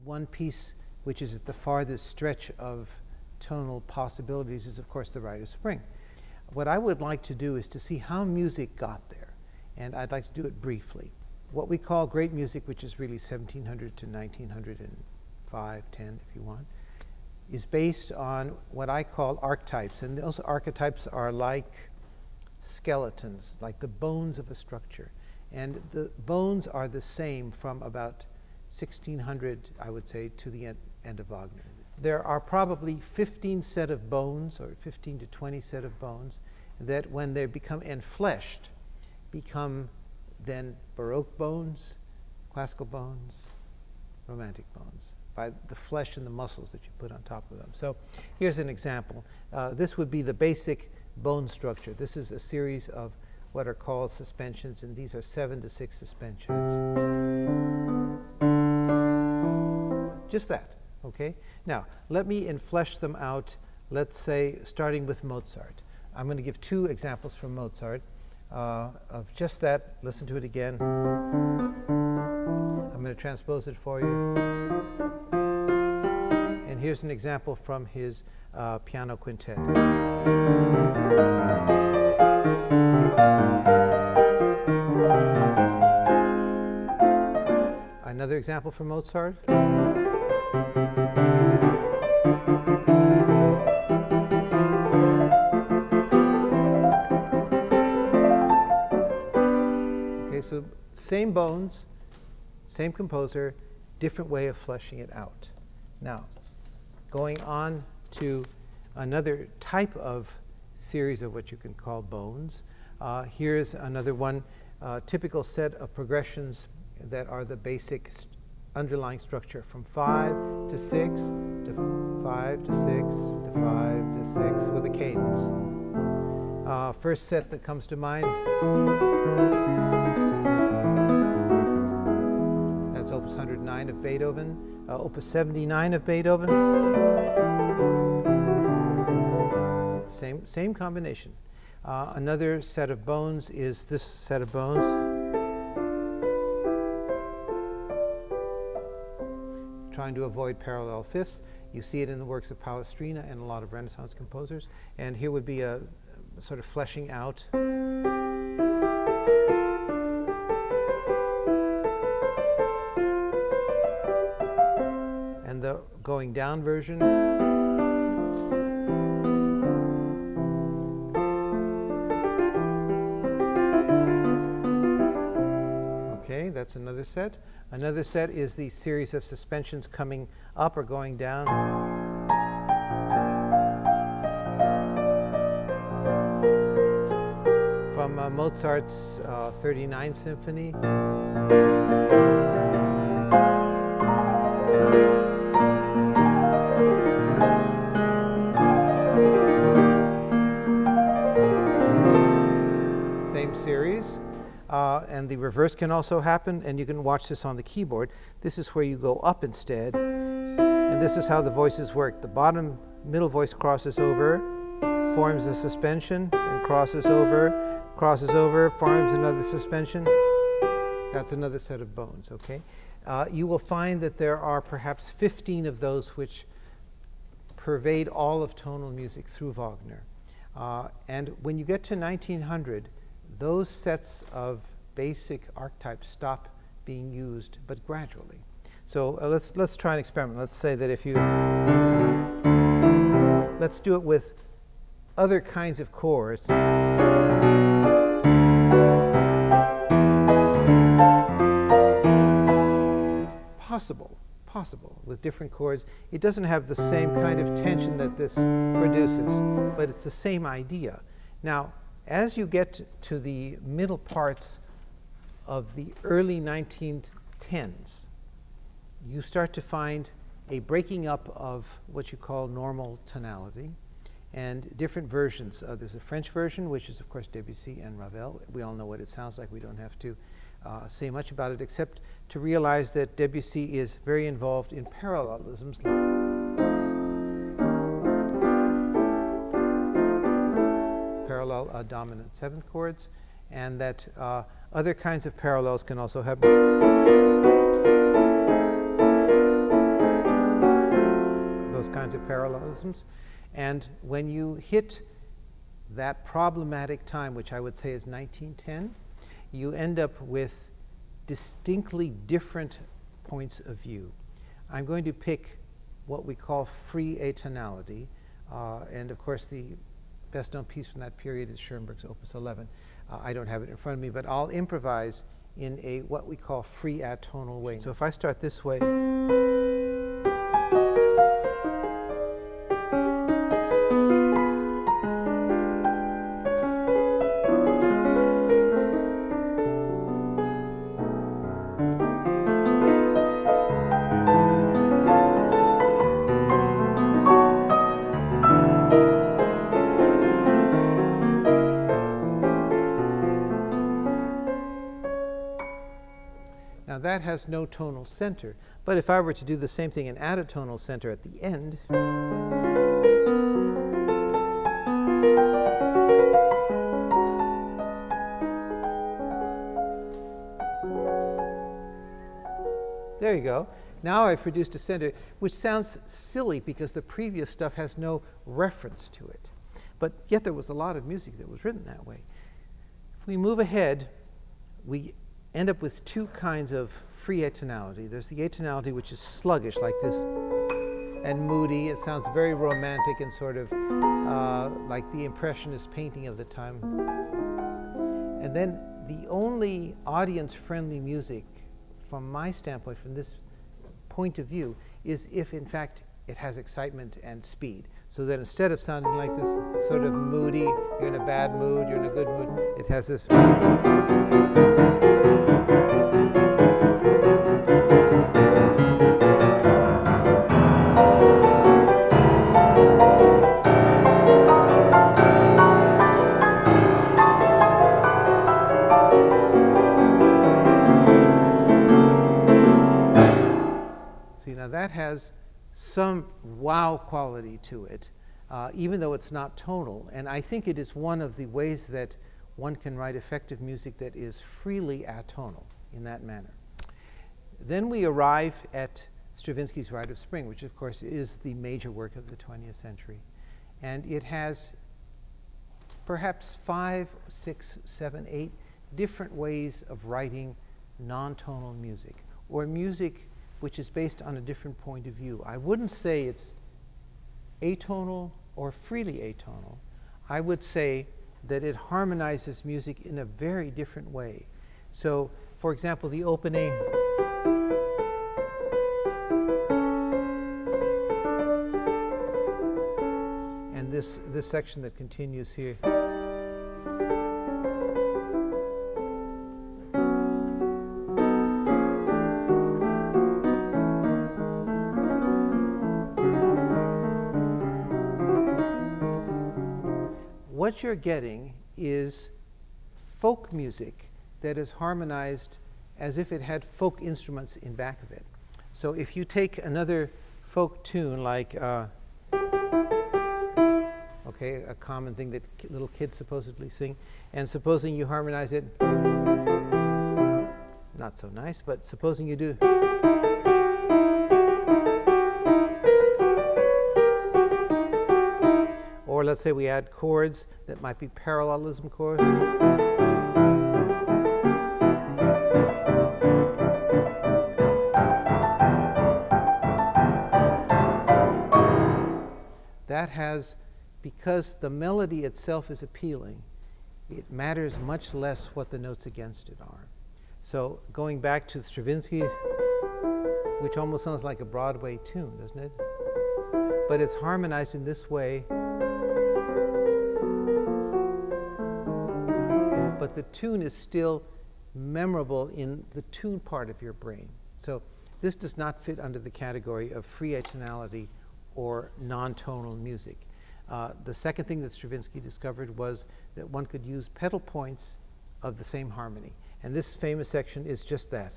One piece which is at the farthest stretch of tonal possibilities is, of course, the Rite of Spring. What I would like to do is to see how music got there, and I'd like to do it briefly. What we call great music, which is really 1700 to 1905, 10 if you want, is based on what I call archetypes, and those archetypes are like skeletons, like the bones of a structure. And the bones are the same from about 1600, I would say, to the end of Wagner. There are probably 15 set of bones, or 15 to 20 set of bones, that when they become enfleshed, become then Baroque bones, classical bones, romantic bones, by the flesh and the muscles that you put on top of them. So here's an example. This would be the basic bone structure. This is a series of what are called suspensions, and these are 7 to 6 suspensions. Just that, okay? Now, let me enflesh them out, let's say, starting with Mozart. I'm going to give 2 examples from Mozart of just that. Listen to it again. I'm going to transpose it for you. And here's an example from his piano quintet. Another example from Mozart. Okay, so same bones, same composer, different way of fleshing it out. Now, going on to another type of series of what you can call bones. Here's another one, typical set of progressions that are the basic underlying structure from 5 to 6 to 5 to 6 to 5 to 6 with a cadence. First set that comes to mind, that's Opus 109 of Beethoven, Opus 79 of Beethoven. Same combination. Another set of bones is this set of bones. Trying to avoid parallel fifths. You see it in the works of Palestrina and a lot of Renaissance composers. And here would be a sort of fleshing out. And the going down version. Okay, that's another set. Another set is the series of suspensions coming up or going down. From Mozart's 39th Symphony. Same series. And the reverse can also happen, and you can watch this on the keyboard. This is where you go up instead, and this is how the voices work. The bottom middle voice crosses over, forms a suspension, and crosses over, forms another suspension. That's another set of bones, okay? You will find that there are perhaps 15 of those which pervade all of tonal music through Wagner. And when you get to 1900, those sets of basic archetypes stop being used, but gradually. So let's try an experiment. Let's say that if you, let's do it with other kinds of chords. Possible with different chords. It doesn't have the same kind of tension that this produces, but it's the same idea. Now, as you get to the middle parts of the early 1910s, you start to find a breaking up of what you call normal tonality and different versions. There's a French version, which is, of course, Debussy and Ravel. We all know what it sounds like. We don't have to say much about it, except to realize that Debussy is very involved in parallelisms. Parallel dominant 7th chords, and that other kinds of parallels can also happen. kinds of parallelisms. And when you hit that problematic time, which I would say is 1910, you end up with distinctly different points of view. I'm going to pick what we call free atonality, and of course the best known piece from that period is Schoenberg's Opus 11. I don't have it in front of me, but I'll improvise in a what we call free atonal way. So if I start this way, now that has no tonal center, but if I were to do the same thing and add a tonal center at the end, there you go. Now I've produced a center, which sounds silly because the previous stuff has no reference to it. But yet there was a lot of music that was written that way. If we move ahead, we end up with two kinds of free atonality. There's the atonality which is sluggish, like this, and moody. It sounds very romantic and sort of like the Impressionist painting of the time. And then the only audience-friendly music, from my standpoint, from this point of view, is if, in fact, it has excitement and speed. So that instead of sounding like this sort of moody, you're in a bad mood, you're in a good mood, it has this. Now that has some wow quality to it, even though it's not tonal. And I think it is one of the ways that one can write effective music that is freely atonal in that manner. Then we arrive at Stravinsky's Rite of Spring, which of course is the major work of the 20th century. And it has perhaps 5, 6, 7, 8 different ways of writing non-tonal music, or music which is based on a different point of view. I wouldn't say it's atonal or freely atonal. I would say that it harmonizes music in a very different way. So, for example, the opening, and this section that continues here. What you're getting is folk music that is harmonized as if it had folk instruments in back of it. So if you take another folk tune like, okay, a common thing that little kids supposedly sing, and supposing you harmonize it, not so nice, but supposing you do. Or let's say we add chords that might be parallelism chords. That has, because the melody itself is appealing, it matters much less what the notes against it are. So going back to Stravinsky, which almost sounds like a Broadway tune, doesn't it? But it's harmonized in this way. But the tune is still memorable in the tune part of your brain. So this does not fit under the category of free atonality or non-tonal music. The second thing that Stravinsky discovered was that one could use pedal points of the same harmony. And this famous section is just that.